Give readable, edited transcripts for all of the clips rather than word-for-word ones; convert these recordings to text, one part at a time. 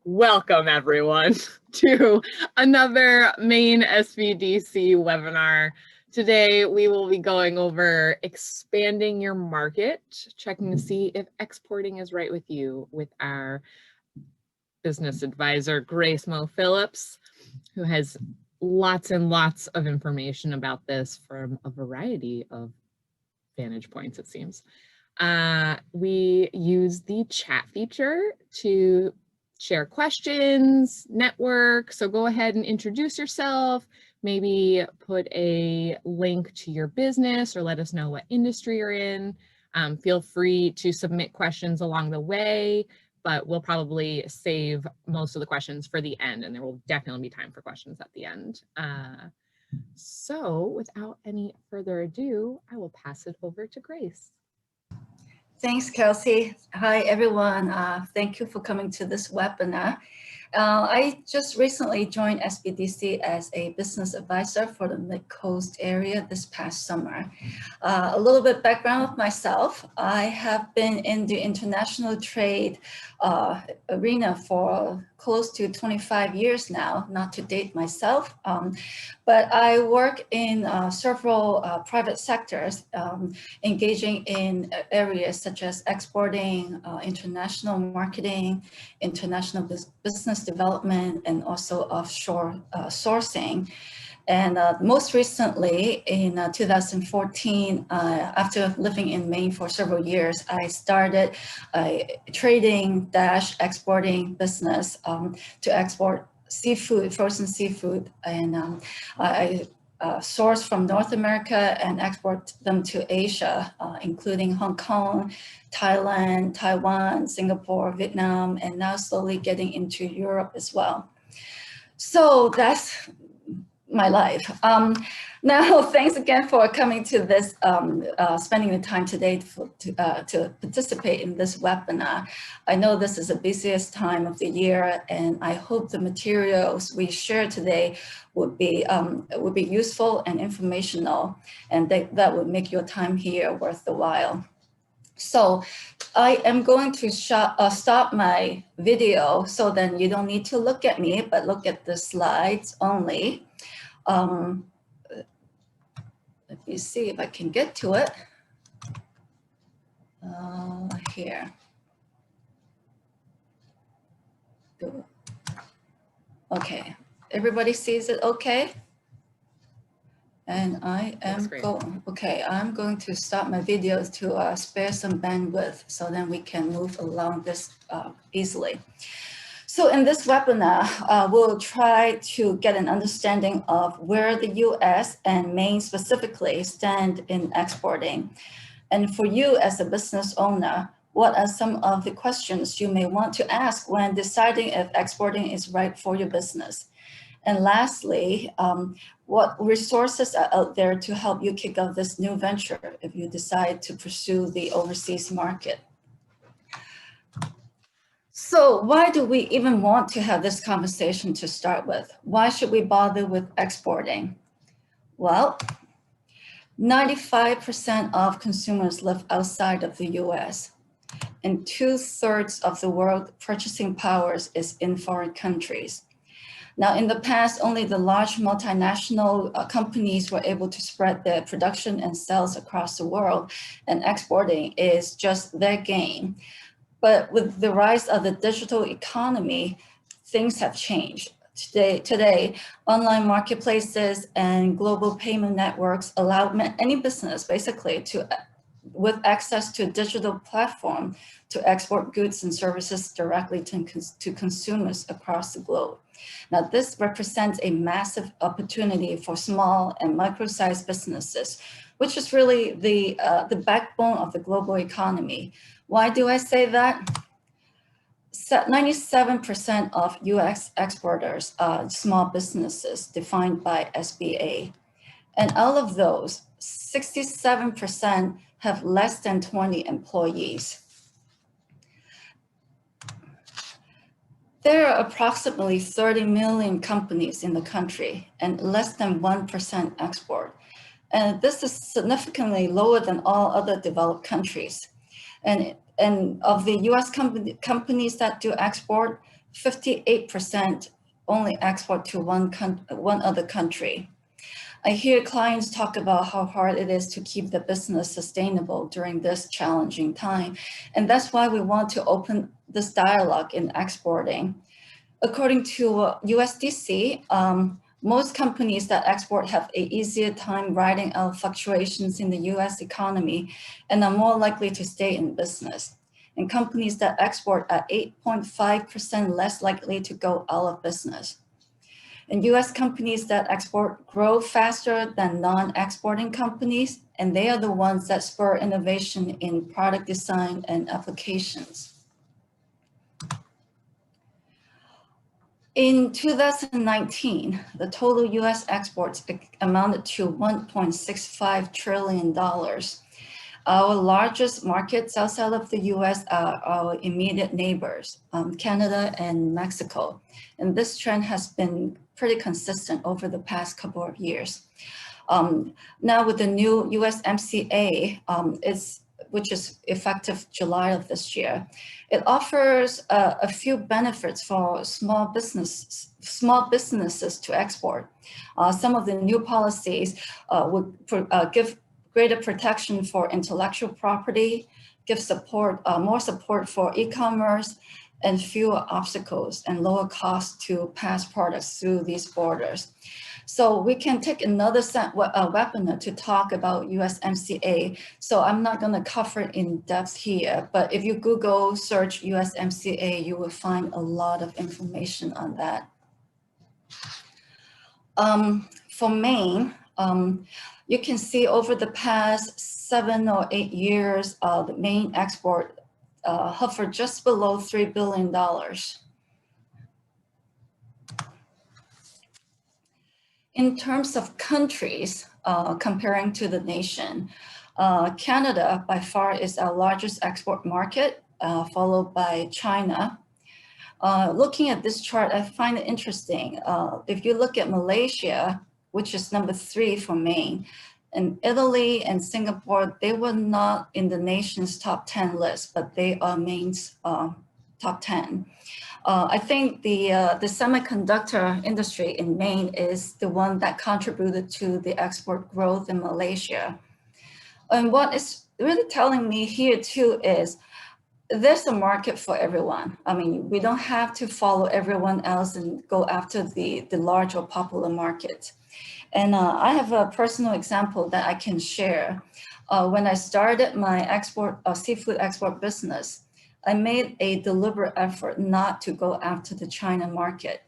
Welcome everyone to another Maine SBDC webinar. Today we will be going over expanding your market, checking to see if exporting is right with you with our business advisor, Grace Mo-Phillips, who has lots and lots of information about this from a variety of vantage points, it seems. We use the chat feature to share questions, network. So go ahead and introduce yourself, maybe put a link to your business or let us know what industry you're in. Feel free to submit questions along the way, but we'll probably save most of the questions for the end, and there will definitely be time for questions at the end. So without any further ado, I will pass it over to Grace. Thanks, Kelsey. Hi, everyone. Thank you for coming to this webinar. I just recently joined SBDC as a business advisor for the Mid-Coast area this past summer. A little bit background of myself. I have been in the international trade arena for close to 25 years now, not to date myself, but I work in several private sectors, engaging in areas such as exporting, international marketing, international business development, and also offshore sourcing. And most recently, in 2014, after living in Maine for several years, I started a trading-exporting business to export seafood, frozen seafood, and I source from North America and export them to Asia, including Hong Kong, Thailand, Taiwan, Singapore, Vietnam, and now slowly getting into Europe as well. So that's my life. Now, thanks again for coming to this, spending the time today to participate in this webinar. I know this is the busiest time of the year, and I hope the materials we share today would be useful and informational, and that would make your time here worth the while. So I am going to stop my video, so then you don't need to look at me, but look at the slides only. Let me see if I can get to it. Here. Okay, everybody sees it okay? And I am going, okay, I'm going to stop my video to spare some bandwidth so then we can move along this easily. So in this webinar, we'll try to get an understanding of where the US and Maine specifically stand in exporting. And for you as a business owner, what are some of the questions you may want to ask when deciding if exporting is right for your business? And lastly, what resources are out there to help you kick off this new venture if you decide to pursue the overseas market? So why do we even want to have this conversation to start with? Why should we bother with exporting? Well, 95% of consumers live outside of the US, and 2/3 of the world purchasing powers is in foreign countries. Now, in the past, only the large multinational companies were able to spread their production and sales across the world, and exporting is just their game. But with the rise of the digital economy, things have changed. Today, online marketplaces and global payment networks allow any business basically with access to a digital platform to export goods and services directly to consumers across the globe. Now, this represents a massive opportunity for small and micro-sized businesses, which is really the backbone of the global economy. Why do I say that? 97% of US exporters are small businesses defined by SBA. And out of those, 67% have less than 20 employees. There are approximately 30 million companies in the country, and less than 1% export. And this is significantly lower than all other developed countries. And of the US companies that do export, 58% only export to one other country. I hear clients talk about how hard it is to keep the business sustainable during this challenging time. And that's why we want to open this dialogue in exporting. According to USDC, most companies that export have an easier time riding out fluctuations in the US economy and are more likely to stay in business. And companies that export are 8.5% less likely to go out of business. And US companies that export grow faster than non-exporting companies, and they are the ones that spur innovation in product design and applications. In 2019, the total US exports amounted to $1.65 trillion. Our largest markets outside of the US are our immediate neighbors, Canada and Mexico. And this trend has been pretty consistent over the past couple of years. Now with the new USMCA, which is effective July of this year, it offers a few benefits for small businesses to export. Some of the new policies would give greater protection for intellectual property, give more support for e-commerce, and fewer obstacles and lower costs to pass products through these borders. So we can take another webinar to talk about USMCA. So I'm not going to cover it in depth here, but if you Google search USMCA, you will find a lot of information on that. For Maine, you can see over the past 7 or 8 years, the Maine export hovered just below $3 billion. In terms of countries, comparing to the nation, Canada by far is our largest export market, followed by China. Looking at this chart, I find it interesting. If you look at Malaysia, which is number 3 for Maine, and Italy and Singapore, they were not in the nation's top 10 list, but they are Maine's top 10. I think the semiconductor industry in Maine is the one that contributed to the export growth in Malaysia. And what is really telling me here too is there's a market for everyone. I mean, we don't have to follow everyone else and go after the large or popular market. And I have a personal example that I can share. When I started my seafood export business, I made a deliberate effort not to go after the China market.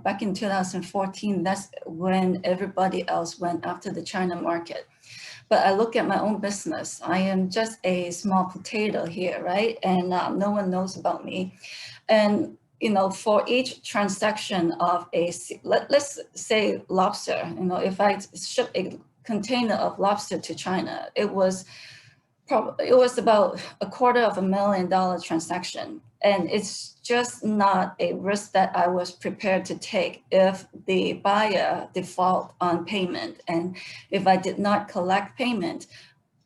Back in 2014, that's when everybody else went after the China market. But I look at my own business. I am just a small potato here, right? And no one knows about me. And for each transaction of let's say lobster, if I ship a container of lobster to China, it was about $250,000 transaction. And it's just not a risk that I was prepared to take if the buyer default on payment. And if I did not collect payment,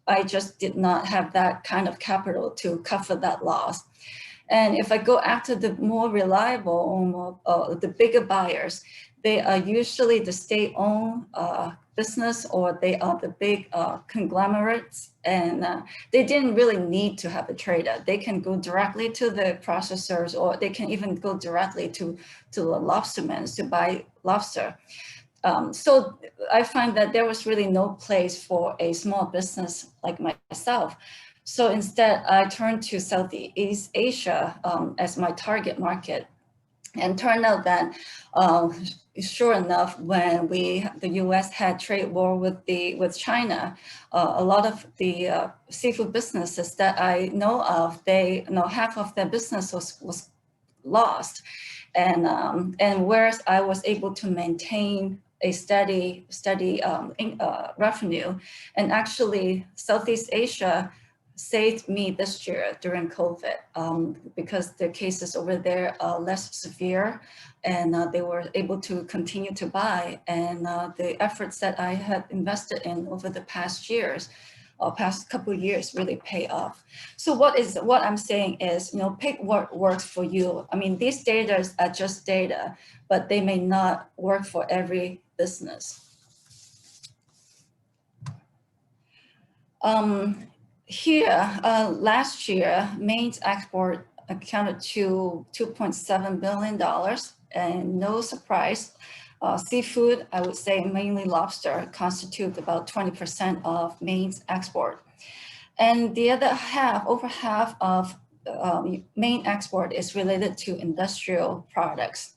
I just did not have that kind of capital to cover that loss. And if I go after the more reliable, the bigger buyers, they are usually the state-owned business, or they are the big conglomerates, and they didn't really need to have a trader. They can go directly to the processors, or they can even go directly to the lobstermen to buy lobster. So I find that there was really no place for a small business like myself. So instead, I turned to Southeast Asia as my target market. And turned out that, sure enough, when the U.S. had trade war with China, a lot of the seafood businesses that I know of, half of their business was lost, and whereas I was able to maintain a steady revenue, and actually Southeast Asia saved me this year during COVID because the cases over there are less severe, and they were able to continue to buy. And the efforts that I had invested in over the past years past couple of years really pay off. So what I'm saying is, pick what works for you. I mean, these data are just data, but they may not work for every business. Here, last year, Maine's export accounted to $2.7 billion, and no surprise, seafood, I would say mainly lobster, constitute about 20% of Maine's export. And the other half, over half of Maine export is related to industrial products.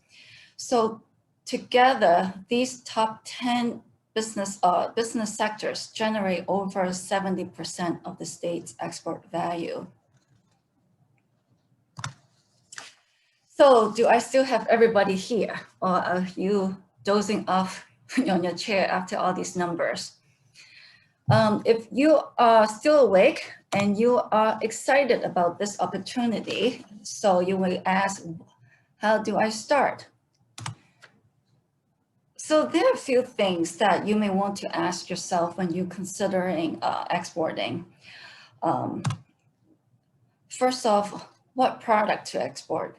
So together, these top 10 business sectors generate over 70% of the state's export value. So do I still have everybody here, or are you dozing off on your chair after all these numbers? If you are still awake and you are excited about this opportunity, so you will ask, how do I start? So there are a few things that you may want to ask yourself when you're considering exporting. First off, what product to export?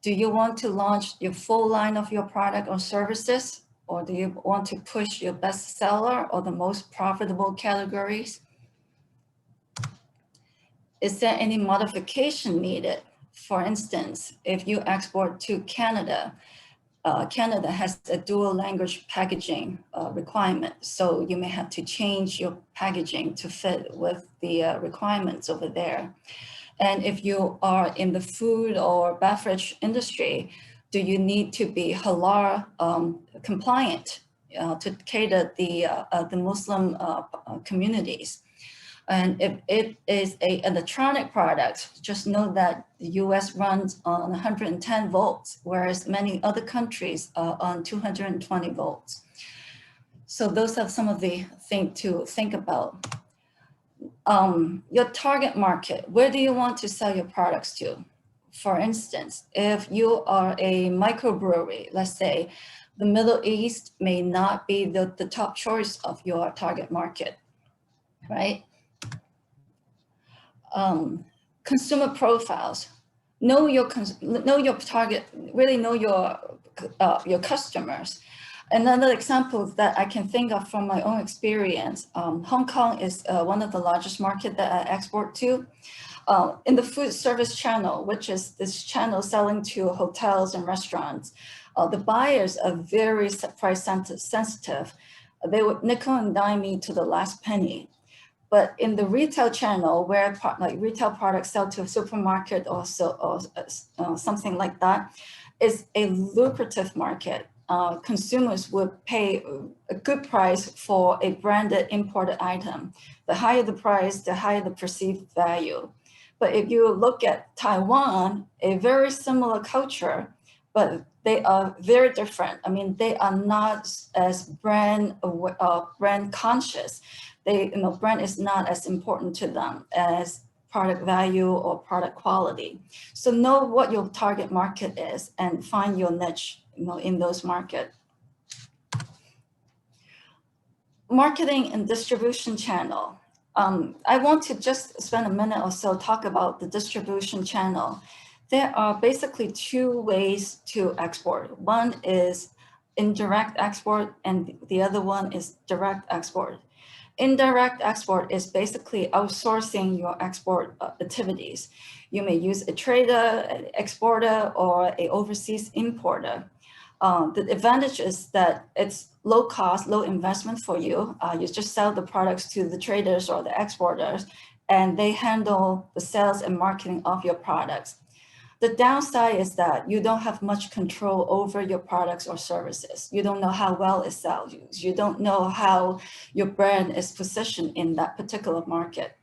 Do you want to launch your full line of your product or services? Or do you want to push your best seller or the most profitable categories? Is there any modification needed? For instance, if you export to Canada, Canada has a dual language packaging requirement. So you may have to change your packaging to fit with the requirements over there. And if you are in the food or beverage industry, do you need to be halal compliant to cater the Muslim communities? And if it is an electronic product, just know that the US runs on 110 volts, whereas many other countries are on 220 volts. So those are some of the things to think about. Your target market, where do you want to sell your products to? For instance, if you are a microbrewery, let's say, the Middle East may not be the top choice of your target market, right? Consumer profiles, know your target, really know your customers. Another example that I can think of from my own experience, Hong Kong is one of the largest market that I export to. In the food service channel, which is this channel selling to hotels and restaurants, the buyers are very price sensitive. They would nickel and dime me to the last penny. But in the retail channel, where retail products sell to a supermarket or something like that, is a lucrative market. Consumers would pay a good price for a branded imported item. The higher the price, the higher the perceived value. But if you look at Taiwan, a very similar culture, but they are very different. I mean, they are not as brand conscious. Brand is not as important to them as product value or product quality. So know what your target market is and find your niche, in those markets. Marketing and distribution channel. I want to just spend a minute or so talk about the distribution channel. There are basically two ways to export. One is indirect export and the other one is direct export. Indirect export is basically outsourcing your export activities. You may use a trader, an exporter, or an overseas importer. The advantage is that it's low cost, low investment for you. You just sell the products to the traders or the exporters, and they handle the sales and marketing of your products. The downside is that you don't have much control over your products or services. You don't know how well it sells. You don't know how your brand is positioned in that particular market.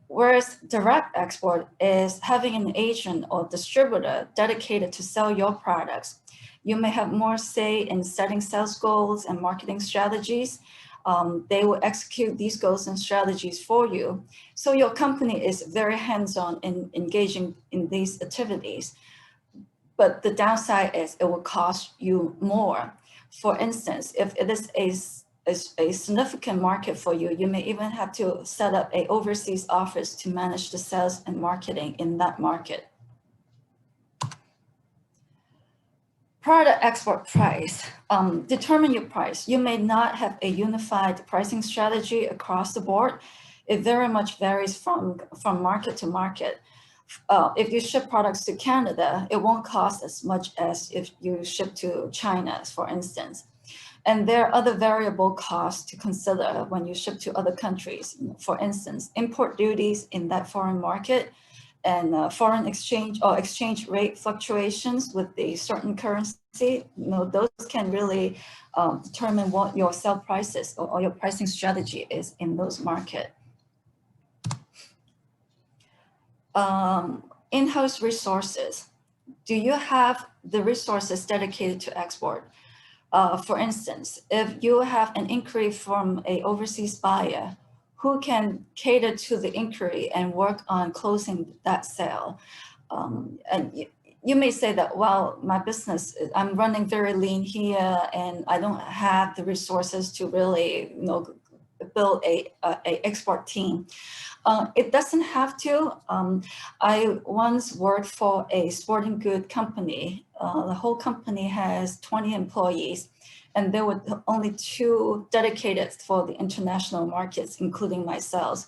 Whereas direct export is having an agent or distributor dedicated to sell your products. You may have more say in setting sales goals and marketing strategies. They will execute these goals and strategies for you. So your company is very hands-on in engaging in these activities. But the downside is it will cost you more. For instance, if it is a significant market for you. You may even have to set up an overseas office to manage the sales and marketing in that market. Product export price. Determine your price. You may not have a unified pricing strategy across the board. It very much varies from market to market. If you ship products to Canada, it won't cost as much as if you ship to China, for instance. And there are other variable costs to consider when you ship to other countries. For instance, import duties in that foreign market, and foreign exchange or exchange rate fluctuations with a certain currency, those can really determine what your sell prices or your pricing strategy is in those markets. In-house resources. Do you have the resources dedicated to export? For instance, if you have an inquiry from an overseas buyer, who can cater to the inquiry and work on closing that sale? And you may say that, well, my business, I'm running very lean here and I don't have the resources to really build a export team. It doesn't have to. I once worked for a sporting good company. The whole company has 20 employees, and there were only 2 dedicated for the international markets, including myself.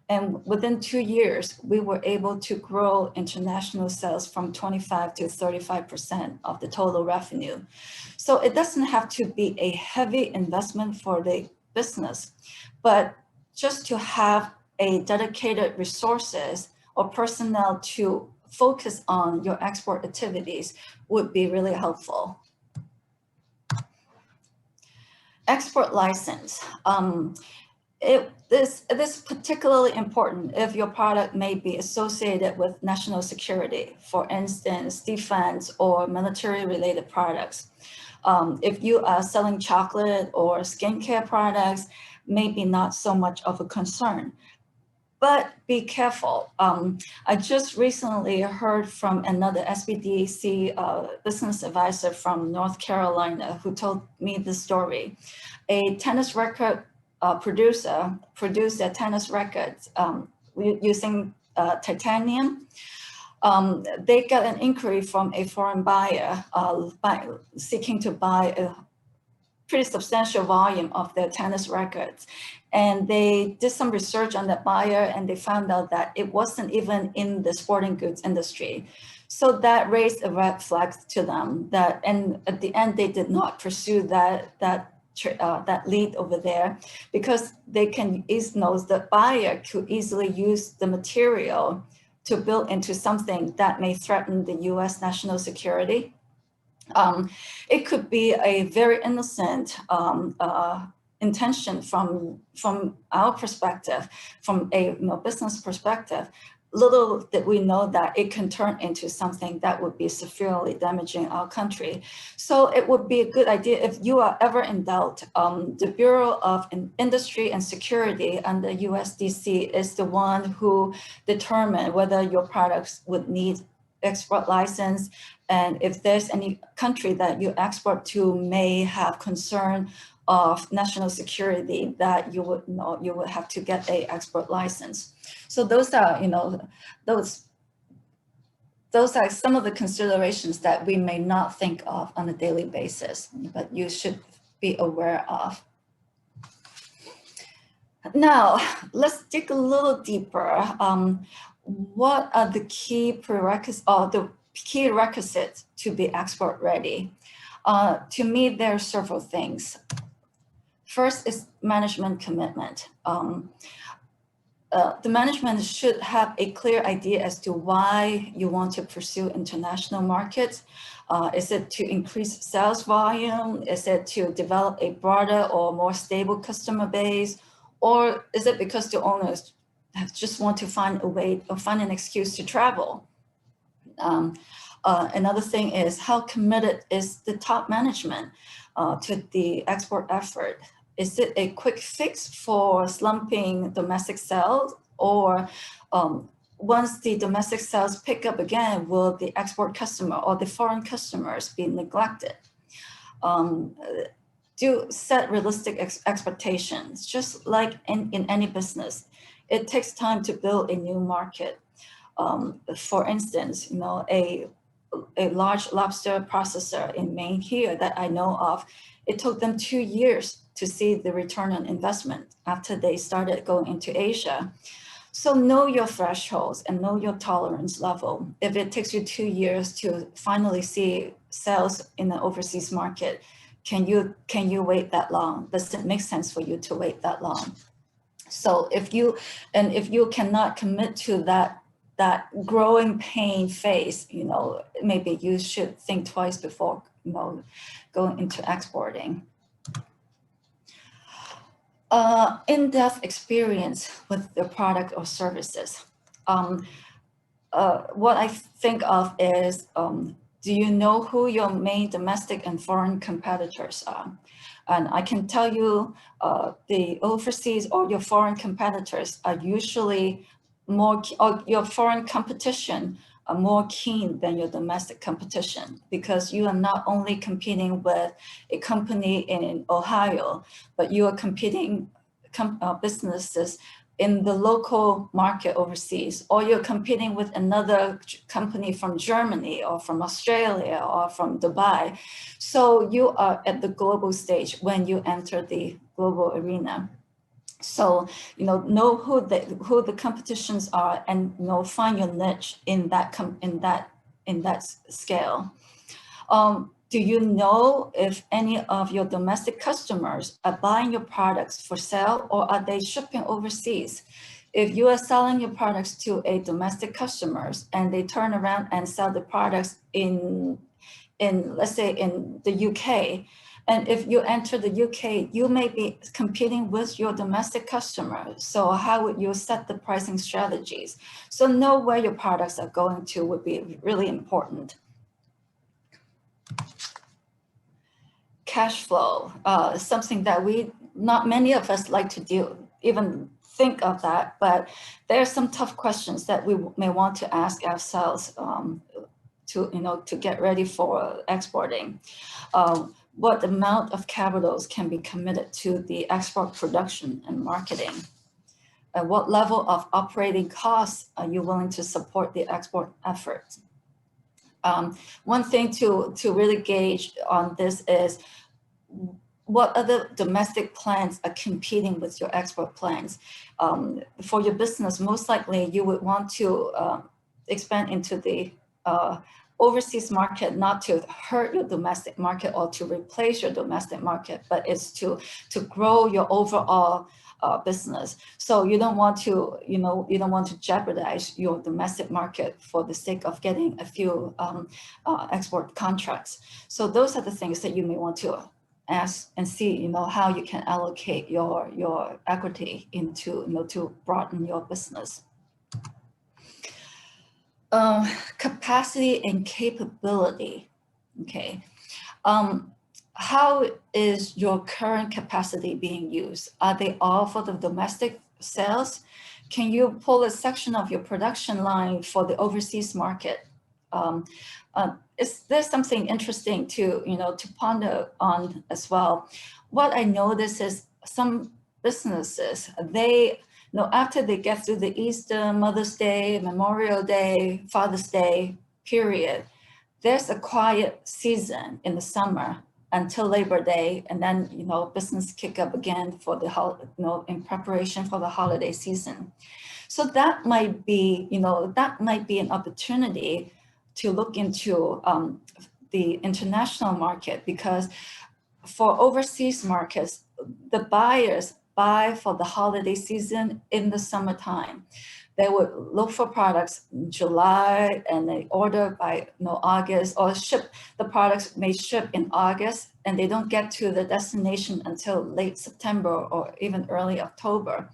And within 2 years, we were able to grow international sales from 25 to 35% of the total revenue. So it doesn't have to be a heavy investment for the business, but just to have a dedicated resources or personnel to focus on your export activities would be really helpful. Export license. This is particularly important if your product may be associated with national security, for instance, defense or military related products. If you are selling chocolate or skincare products, maybe not so much of a concern. But be careful. I just recently heard from another SBDC business advisor from North Carolina who told me the story. A tennis record producer produced their tennis records using titanium. They got an inquiry from a foreign buyer seeking to buy a pretty substantial volume of their tennis records. And they did some research on the buyer and they found out that it wasn't even in the sporting goods industry. So that raised a red flag to them and at the end, they did not pursue that lead over there because the buyer could easily use the material to build into something that may threaten the US national security. It could be a very innocent intention from our perspective, from a business perspective. Little did we know that it can turn into something that would be severely damaging our country. So it would be a good idea if you are ever in doubt. The Bureau of Industry and Security under USDC is the one who determine whether your products would need export license, and if there's any country that you export to may have concern of national security, that you would have to get a export license. So those are those are some of the considerations that we may not think of on a daily basis, but you should be aware of. Now let's dig a little deeper. What are the key prerequisites or the key requisites to be export ready? To me, there are several things. First is management commitment. The management should have a clear idea as to why you want to pursue international markets. Is it to increase sales volume? Is it to develop a broader or more stable customer base? Or is it because the owners just want to find a way or find an excuse to travel? Another thing is, how committed is the top management to the export effort? Is it a quick fix for slumping domestic sales, or once the domestic sales pick up again, will the export customer or the foreign customers be neglected? do set realistic expectations. Just like in any business, it takes time to build a new market. For instance, a large lobster processor in Maine here that I know of, it took them 2 years to see the return on investment after they started going into Asia. So know your thresholds and know your tolerance level. If it takes you 2 years to finally see sales in the overseas market, can you wait that long? Does it make sense for you to wait that long? So if you cannot commit to that growing pain phase, maybe you should think twice before going into exporting. In-depth experience with the product or services. What I think of is, do you know who your main domestic and foreign competitors are? And I can tell you the overseas or your foreign competitors are usually more, or your foreign competition are more keen than your domestic competition, because you are not only competing with a company in Ohio, but you are competing businesses in the local market overseas, or you're competing with another company from Germany or from Australia or from Dubai. So you are at the global stage when you enter the global arena. So know who the competitions are, and find your niche in that scale. Do you know if any of your domestic customers are buying your products for sale, or are they shipping overseas? If you are selling your products to a domestic customers and they turn around and sell the products in let's say in the UK, and if you enter the UK, you may be competing with your domestic customers. So how would you set the pricing strategies? So know where your products are going to would be really important. Cash flow, something that not many of us like to do, even think of that, but there are some tough questions that we may want to ask ourselves to get ready for exporting. What amount of capitals can be committed to the export production and marketing? And what level of operating costs are you willing to support the export effort? One thing to really gauge on this is what other domestic plans are competing with your export plans. For your business, most likely you would want to expand into the overseas market, not to hurt your domestic market or to replace your domestic market, but it's to grow your overall business. So you don't want to jeopardize your domestic market for the sake of getting a few export contracts. So those are the things that you may want to ask and see, how you can allocate your equity into, to broaden your business. Capacity and capability. Okay. How is your current capacity being used? Are they all for the domestic sales? Can you pull a section of your production line for the overseas market? There's something interesting to ponder on as well. What I notice is some businesses, after they get through the Easter, Mother's Day, Memorial Day, Father's Day period, there's a quiet season in the summer until Labor Day, and then business kick up again for the in preparation for the holiday season. So that might be an opportunity to look into the international market, because for overseas markets, the buyers buy for the holiday season in the summertime. They would look for products in July and they order by August, or the products may ship in August and they don't get to the destination until late September or even early October.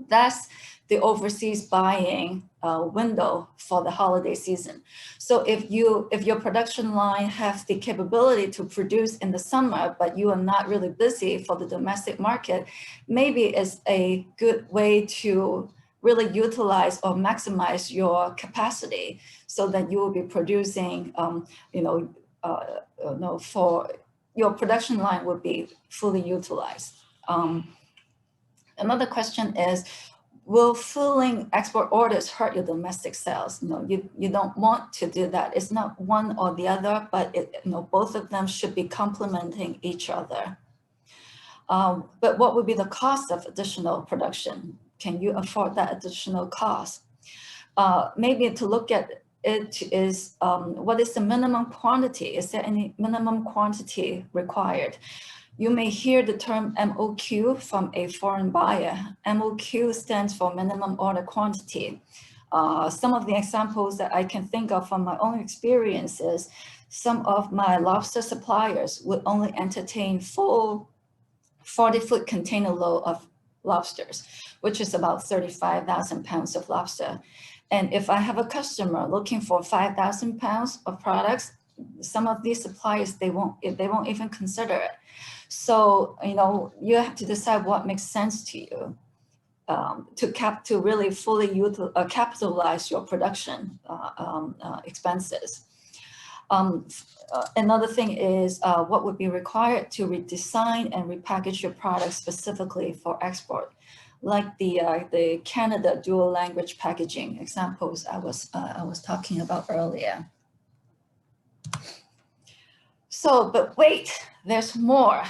That's the overseas buying window for the holiday season. So if your production line has the capability to produce in the summer, but you are not really busy for the domestic market, maybe it's a good way to really utilize or maximize your capacity, so that you will be producing, for your production line would be fully utilized. Another question is, will fulfilling export orders hurt your domestic sales? No, you don't want to do that. It's not one or the other, but both of them should be complementing each other. But what would be the cost of additional production? Can you afford that additional cost? Maybe to look at it is, what is the minimum quantity? Is there any minimum quantity required? You may hear the term MOQ from a foreign buyer. MOQ stands for minimum order quantity. Some of the examples that I can think of from my own experiences, some of my lobster suppliers would only entertain full 40-foot container load of lobsters, which is about 35,000 pounds of lobster. And if I have a customer looking for 5,000 pounds of products, some of these suppliers, they won't even consider it. So, you have to decide what makes sense to you to really fully capitalize your production expenses. Another thing is what would be required to redesign and repackage your products specifically for export, like the Canada dual language packaging examples I was talking about earlier. So, but wait, there's more.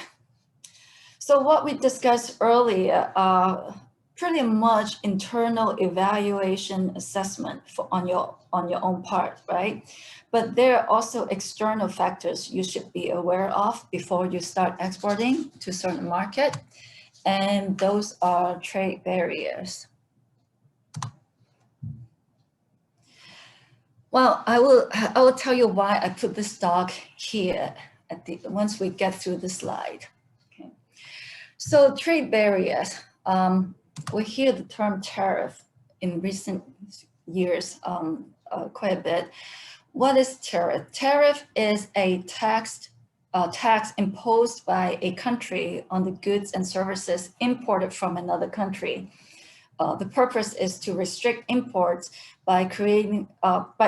So what we discussed earlier are pretty much internal evaluation assessment on your own part, right? But there are also external factors you should be aware of before you start exporting to certain market, and those are trade barriers. Well, I will tell you why I put this dog here once we get through the slide. Okay. So trade barriers. We hear the term tariff in recent years quite a bit. What is tariff? Tariff is a tax imposed by a country on the goods and services imported from another country. The purpose is to restrict imports by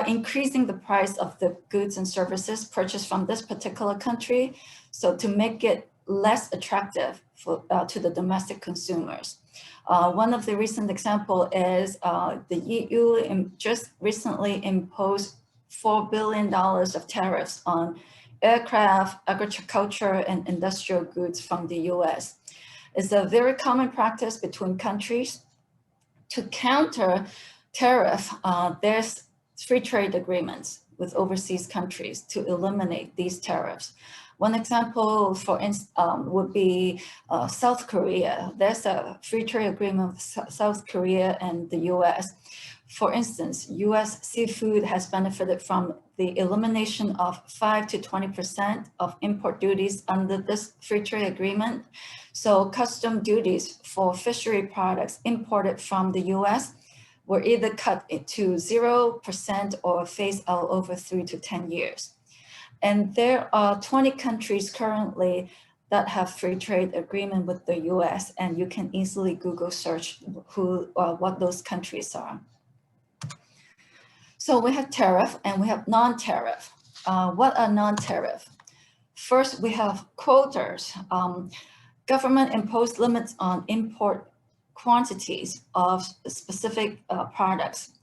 increasing the price of the goods and services purchased from this particular country, so to make it less attractive to the domestic consumers. One of the recent example is the EU just recently imposed $4 billion of tariffs on aircraft, agriculture, and industrial goods from the US. It's a very common practice between countries. To counter tariff, there's free trade agreements with overseas countries to eliminate these tariffs. One example, for instance, would be South Korea. There's a free trade agreement with South Korea and the US. For instance, US seafood has benefited from the elimination of 5 to 20% of import duties under this free trade agreement. So custom duties for fishery products imported from the US were either cut to 0% or phased out over 3 to 10 years. And there are 20 countries currently that have free trade agreement with the US, and you can easily Google search what those countries are. So we have tariff and we have non-tariff. What are non-tariff? First, we have quotas. Government imposed limits on import quantities of specific products.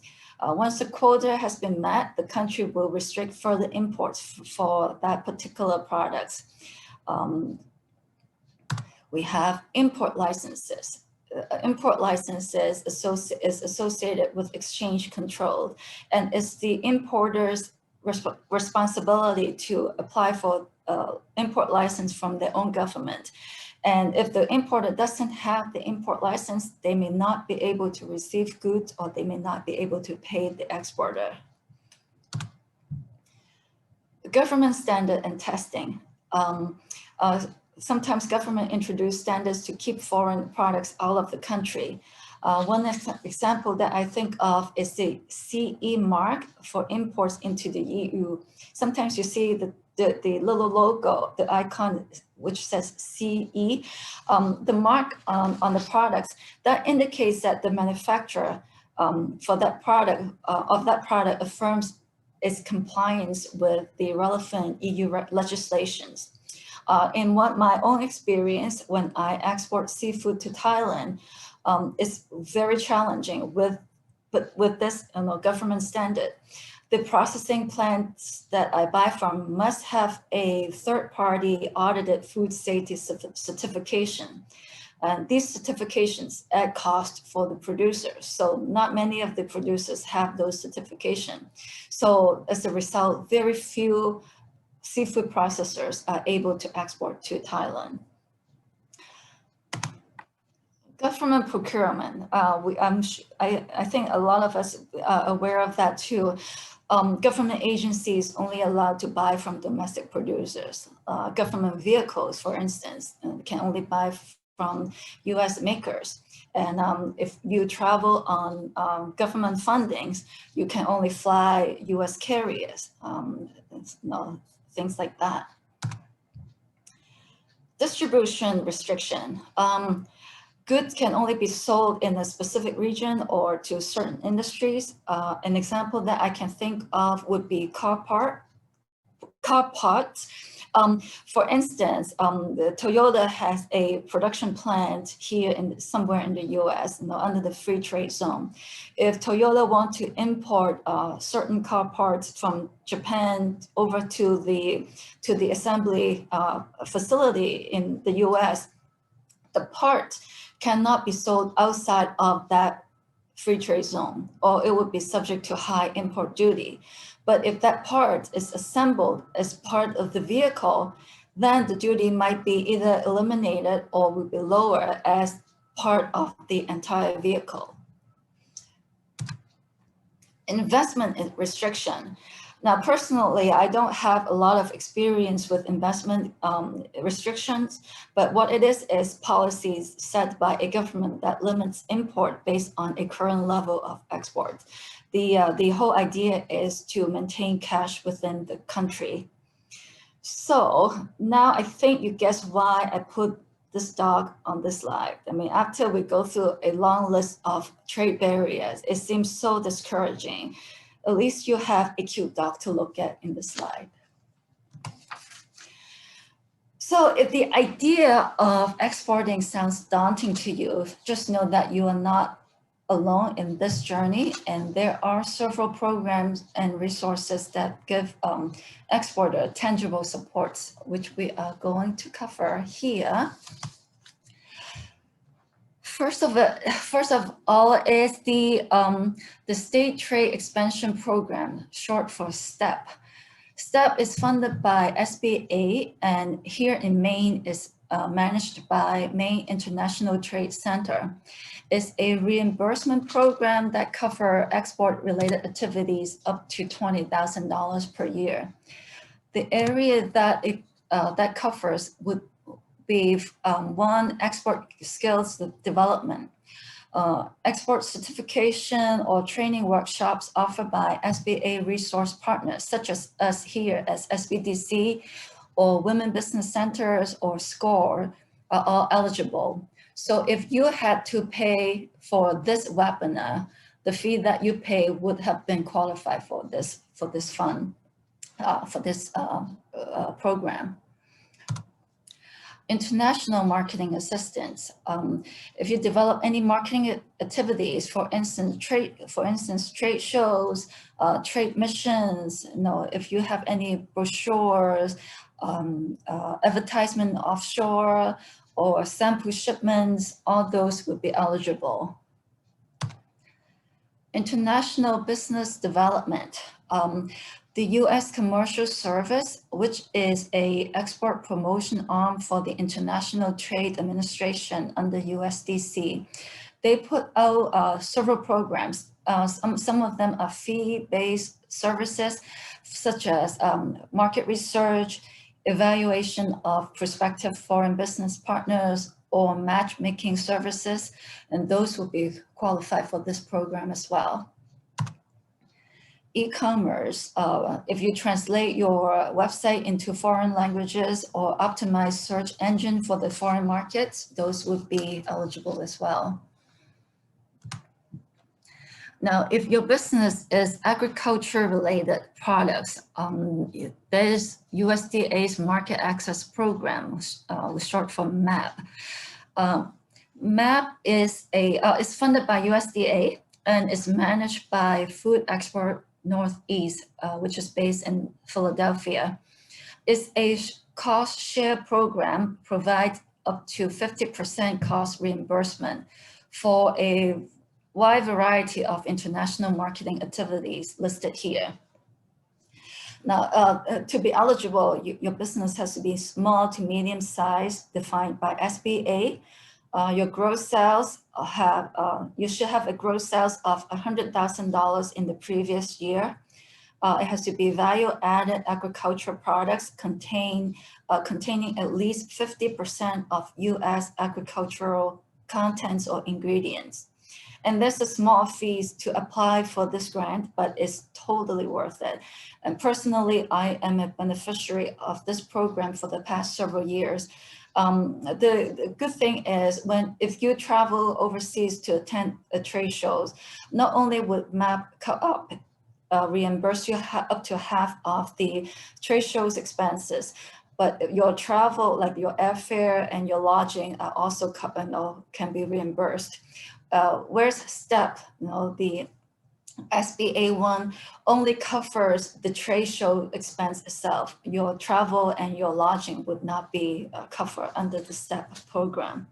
Once the quota has been met, the country will restrict further imports for that particular products. We have import licenses. Import licenses is associated with exchange control, and it's the importer's responsibility to apply for import license from their own government. And if the importer doesn't have the import license, they may not be able to receive goods, or they may not be able to pay the exporter. Government standard and testing. Sometimes government introduce standards to keep foreign products out of the country. One example that I think of is the CE mark for imports into the EU. Sometimes you see the little logo, the icon, which says CE. The mark on the products, that indicates that the manufacturer for that product, affirms its compliance with the relevant EU legislations. In my own experience, when I export seafood to Thailand, it's very challenging with this government standard. The processing plants that I buy from must have a third-party audited food safety certification. And these certifications add cost for the producers. So not many of the producers have those certifications. So as a result, very few seafood processors are able to export to Thailand. Government procurement, I think a lot of us are aware of that too. Government agencies only allowed to buy from domestic producers. Government vehicles, for instance, can only buy from US makers. And if you travel on government fundings, you can only fly US carriers, things like that. Distribution restriction. Goods can only be sold in a specific region or to certain industries. An example that I can think of would be car parts. For instance, the Toyota has a production plant here somewhere in the US, under the free trade zone. If Toyota wants to import certain car parts from Japan over to the assembly facility in the US, the part cannot be sold outside of that free trade zone, or it would be subject to high import duty. But if that part is assembled as part of the vehicle, then the duty might be either eliminated or will be lower as part of the entire vehicle. Investment restriction. Now, personally, I don't have a lot of experience with investment restrictions, but what it is policies set by a government that limits import based on a current level of export. The whole idea is to maintain cash within the country. So now I think you guess why I put this dog on this slide. I mean, after we go through a long list of trade barriers, it seems so discouraging. At least you have a cute dog to look at in the slide. So if the idea of exporting sounds daunting to you, just know that you are not alone in this journey, and there are several programs and resources that give exporter tangible supports, which we are going to cover here. First of all is the State Trade Expansion Program, short for STEP. STEP is funded by SBA, and here in Maine is managed by Maine International Trade Center. It's a reimbursement program that covers export-related activities up to $20,000 per year. The area that that covers would be one, export skills development, export certification or training workshops offered by SBA resource partners, such as us here as SBDC, or Women Business Centers or SCORE are all eligible. So if you had to pay for this webinar, the fee that you pay would have been qualified for this fund, for this program. International marketing assistance. If you develop any marketing activities, for instance, trade shows, trade missions, if you have any brochures, advertisement offshore, or sample shipments, all those would be eligible. International business development. The U.S. Commercial Service, which is an export promotion arm for the International Trade Administration under USDC, they put out several programs. Some of them are fee-based services, such as market research, evaluation of prospective foreign business partners, or matchmaking services, and those will be qualified for this program as well. E-commerce, if you translate your website into foreign languages or optimize search engine for the foreign markets, those would be eligible as well. Now, if your business is agriculture-related products, there's USDA's Market Access Program, short for MAP. MAP is funded by USDA and is managed by Food Export Northeast, which is based in Philadelphia. It's a cost share program, provides up to 50% cost reimbursement for a wide variety of international marketing activities listed here. Now, to be eligible, your business has to be small to medium size, defined by SBA. Your gross sales you should have a gross sales of $100,000 in the previous year. It has to be value-added agricultural products containing at least 50% of U.S. agricultural contents or ingredients. And there's a small fees to apply for this grant, but it's totally worth it. And personally, I am a beneficiary of this program for the past several years. The good thing is if you travel overseas to attend trade shows, not only would MAP reimburse you up to half of the trade show's expenses, but your travel, like your airfare and your lodging, are also can be reimbursed. Whereas STEP, the SBA one only covers the trade show expense itself. Your travel and your lodging would not be covered under the STEP program.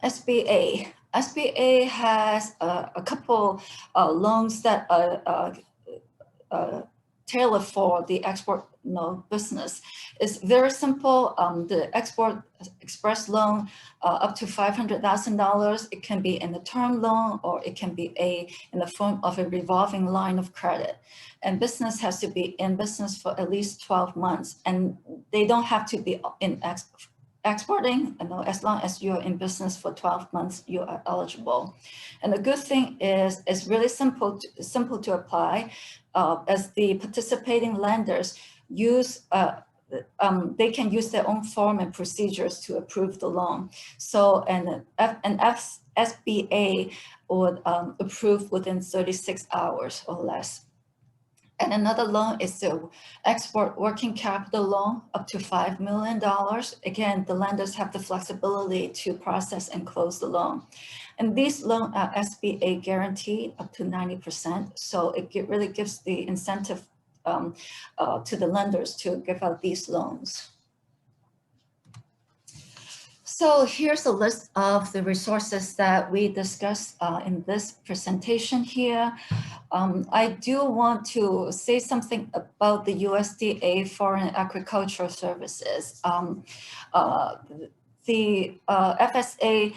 SBA has a couple loans that are tailored for the export business. It's very simple. The Export Express loan up to $500,000. It can be in a term loan, or it can be in the form of a revolving line of credit. And business has to be in business for at least 12 months, and they don't have to be in exporting. As long as you're in business for 12 months, you are eligible. And the good thing is it's really simple to apply, as the participating lenders they can use their own form and procedures to approve the loan. So an SBA would approve within 36 hours or less. And another loan is the export working capital loan up to $5 million. Again, the lenders have the flexibility to process and close the loan. And these loans are SBA guaranteed up to 90%. So it really gives the incentive to the lenders to give out these loans. So here's a list of the resources that we discussed in this presentation here. I do want to say something about the USDA Foreign Agricultural Services. The FSA,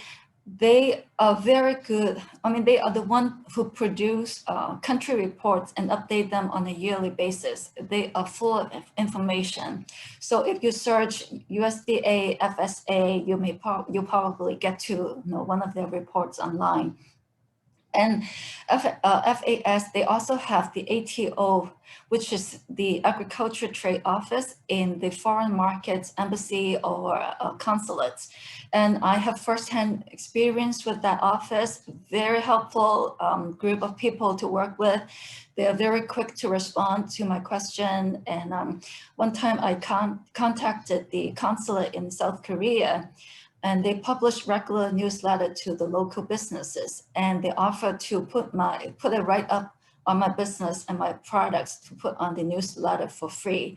they are very good. I mean, they are the one who produce country reports and update them on a yearly basis. They are full of information. So if you search USDA, FSA, you'll probably get to one of their reports online. And FAS, they also have the ATO, which is the Agriculture Trade Office in the foreign markets, embassy, or consulates. And I have firsthand experience with that office, very helpful group of people to work with. They are very quick to respond to my question. And one time I contacted the consulate in South Korea, and they publish regular newsletter to the local businesses, and they offer to put a write-up on my business and my products to put on the newsletter for free.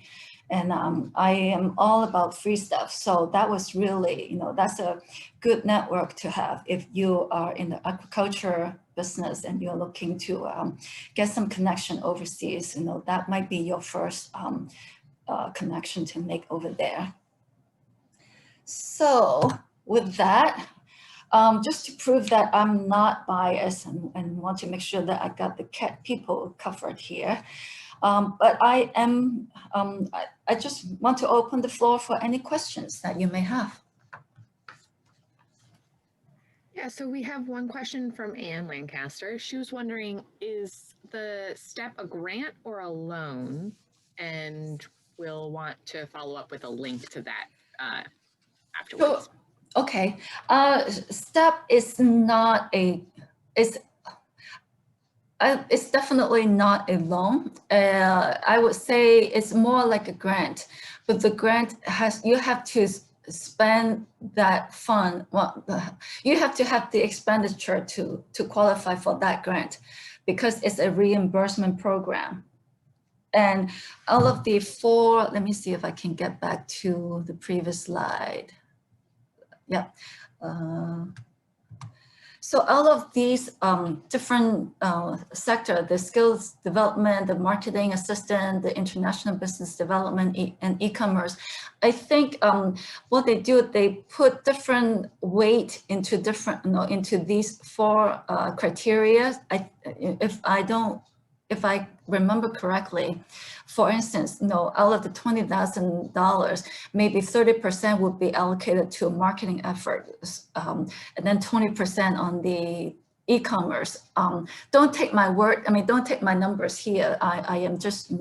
And I am all about free stuff. So that was really, that's a good network to have if you are in the agriculture business and you're looking to get some connection overseas. That might be your first connection to make over there. So with that, just to prove that I'm not biased and want to make sure that I got the people covered here, but I am, I just want to open the floor for any questions that you may have. Yeah, so we have one question from Ann Lancaster. She was wondering, is the STEP a grant or a loan? And we'll want to follow up with a link to that afterwards. Okay. STEP is not a, it's it's definitely not a loan. I would say it's more like a grant, but the grant you have to spend that fund. Well, you have to have the expenditure to qualify for that grant, because it's a reimbursement program. And all of the four, let me see if I can get back to the previous slide. Yeah. So all of these different sector, the skills development, the marketing assistant, the international business development, and e-commerce, I think what they do, they put different weight into different, into these four criteria. If I remember correctly, for instance, out of the $20,000, maybe 30% would be allocated to marketing efforts, and then 20% on the e-commerce. Don't take my word, don't take my numbers here. I am just,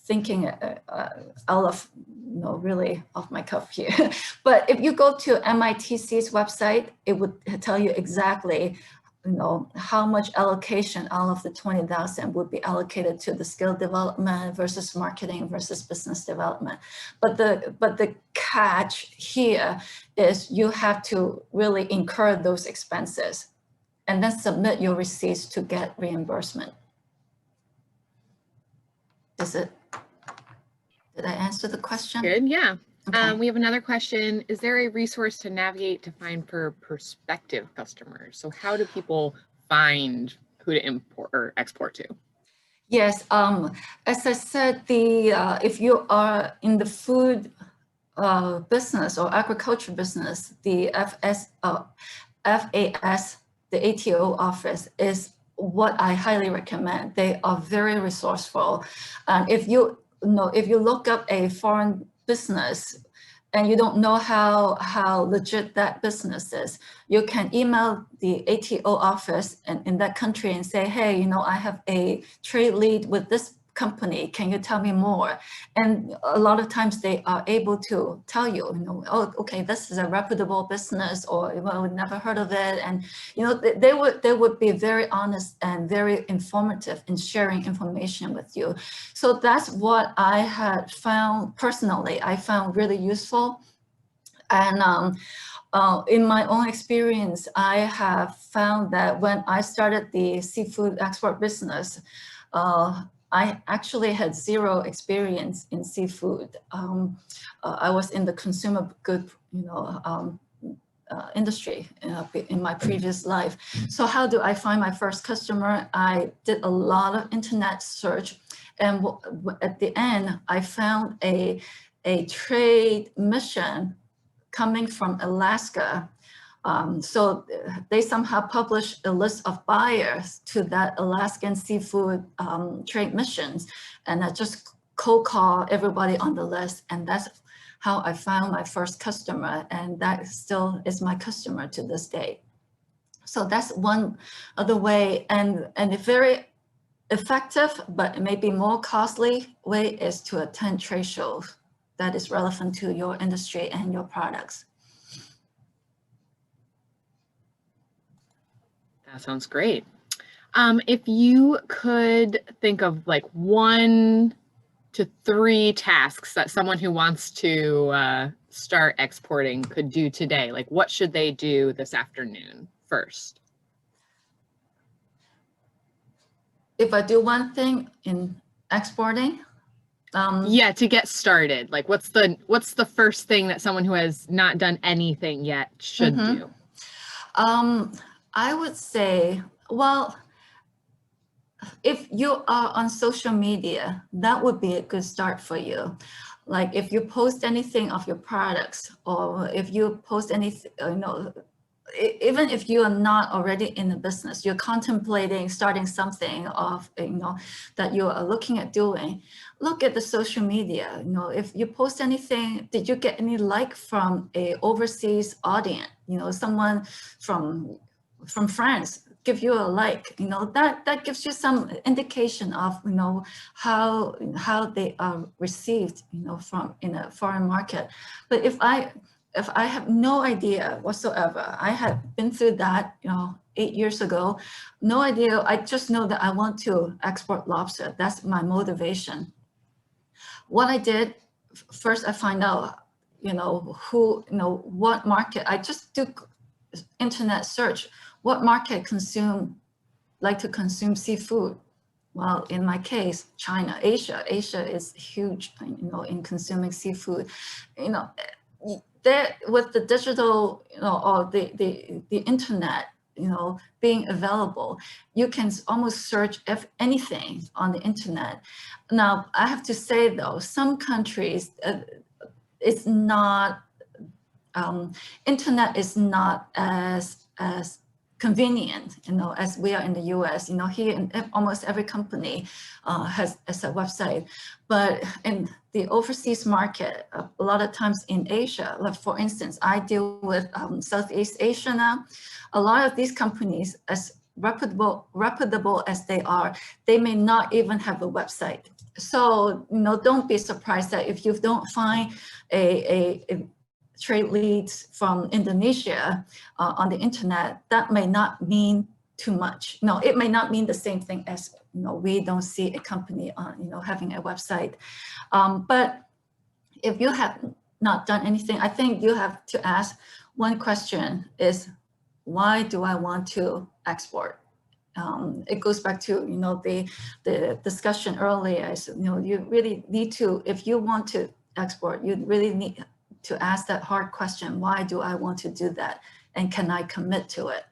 thinking out of, really off my cuff here. But if you go to MITC's website, it would tell you exactly how much allocation out of the 20,000 would be allocated to the skill development versus marketing versus business development. But the catch here is you have to really incur those expenses and then submit your receipts to get reimbursement. Did I answer the question? Good, yeah. Okay. We have another question. Is there a resource to navigate to find for prospective customers? So how do people find who to import or export to? Yes, as I said, if you are in the food business or agriculture business, the FAS, the ATO office is what I highly recommend. They are very resourceful. If you look up a foreign business and you don't know how legit that business is, you can email the ATO office in that country and say, hey, I have a trade lead with this company. Can you tell me more? And a lot of times they are able to tell you, oh, okay, this is a reputable business, or well, we've never heard of it. And they would be very honest and very informative in sharing information with you. So that's what I had found personally. I found really useful. And in my own experience, I have found that when I started the seafood export business, I actually had zero experience in seafood. I was in the consumer good, industry in my previous life. So how do I find my first customer? I did a lot of internet search, and at the end, I found a trade mission coming from Alaska. So they somehow published a list of buyers to that Alaskan seafood trade missions, and I just cold call everybody on the list, and that's how I found my first customer, and that still is my customer to this day. So that's one other way, and a very effective but maybe more costly way is to attend trade shows that is relevant to your industry and your products. That sounds great. If you could think of like 1 to 3 tasks that someone who wants to start exporting could do today, like what should they do this afternoon first? If I do one thing in exporting, yeah, to get started, like what's the first thing that someone who has not done anything yet should do? I would say, well, if you are on social media, that would be a good start for you. Like if you post anything of your products, or if you post anything, even if you are not already in the business, you're contemplating starting something of, that you are looking at doing, look at the social media. If you post anything, did you get any like from a overseas audience? Someone from France give you a like, that gives you some indication of, how they are received, from in a foreign market. But if if I have no idea whatsoever, I had been through that, 8 years ago, no idea. I just know that I want to export lobster. That's my motivation. What I did, first I find out, what market. I just do internet search. What market like to consume seafood? Well, in my case, China, Asia. Asia is huge, in consuming seafood. There with the digital, or the internet, being available, you can almost search anything on the internet. Now, I have to say though, some countries, it's not, internet is not as convenient, as we are in the US. Here in almost every company has a website, but in the overseas market, a lot of times in Asia, like for instance, I deal with Southeast Asia now. A lot of these companies, as reputable as they are, they may not even have a website. So, don't be surprised that if you don't find a trade leads from Indonesia on the internet, that may not mean too much. No, it may not mean the same thing as, we don't see a company on, having a website. But if you have not done anything, I think you have to ask one question is, why do I want to export? It goes back to, the discussion earlier. So, you really need to, if you want to export, you really need to ask that hard question, why do I want to do that? And can I commit to it?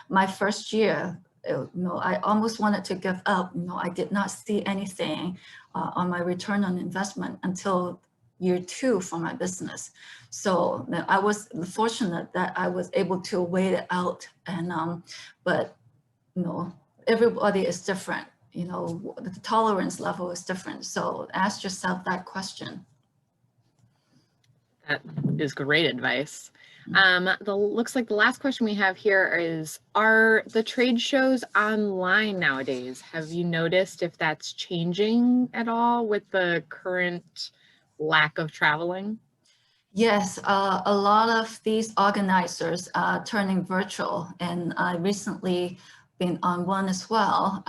My first year, I almost wanted to give up. I did not see anything on my return on investment until year 2 for my business. So I was fortunate that I was able to wait it out. And, but, everybody is different. The tolerance level is different. So ask yourself that question. That is great advice. Looks like the last question we have here is, are the trade shows online nowadays? Have you noticed if that's changing at all with the current lack of traveling? Yes, a lot of these organizers are turning virtual, and I recently been on one as well.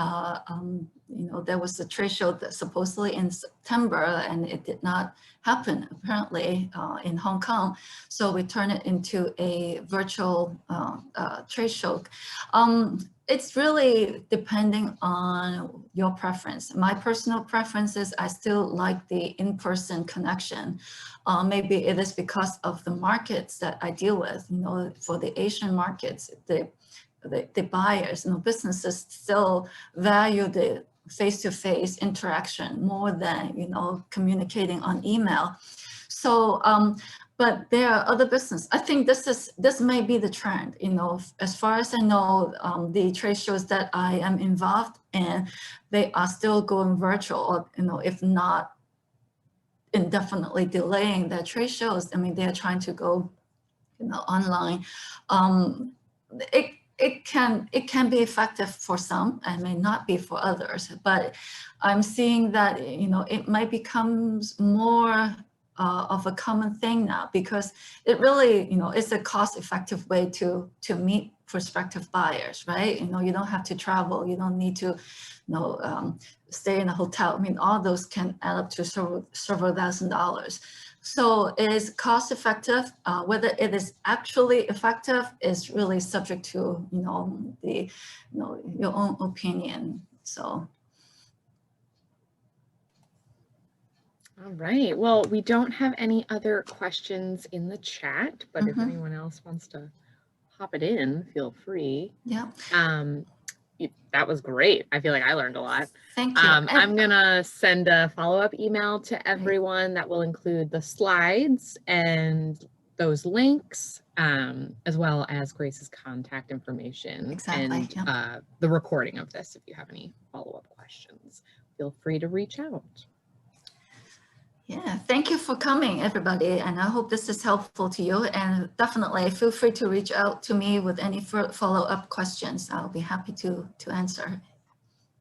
There was a trade show that supposedly in September, and it did not happen apparently in Hong Kong. So we turned it into a virtual trade show. It's really depending on your preference. My personal preference is I still like the in-person connection. Maybe it is because of the markets that I deal with. For the Asian markets, the buyers, businesses still value the face-to-face interaction more than, communicating on email. So, but there are other business. I think this may be the trend, as far as I know, the trade shows that I am involved in, they are still going virtual, or, if not indefinitely delaying their trade shows. I mean, they're trying to go, online. It can be effective for some and may not be for others, but I'm seeing that, it might become more of a common thing now, because it really, it's a cost-effective way to meet prospective buyers, right? You don't have to travel, you don't need to, stay in a hotel. I mean, all those can add up to several $1,000s. So it is cost effective. Whether it is actually effective is really subject to, your own opinion. So. All right. Well, we don't have any other questions in the chat, but if anyone else wants to pop it in, feel free. Yeah. That was great. I feel like I learned a lot. Thank you. I'm gonna send a follow-up email to everyone that will include the slides and those links, as well as Grace's contact information. Exactly. And the recording of this. If you have any follow-up questions, feel free to reach out. Yeah, thank you for coming, everybody, and I hope this is helpful to you. And definitely feel free to reach out to me with any follow-up questions. I'll be happy to answer.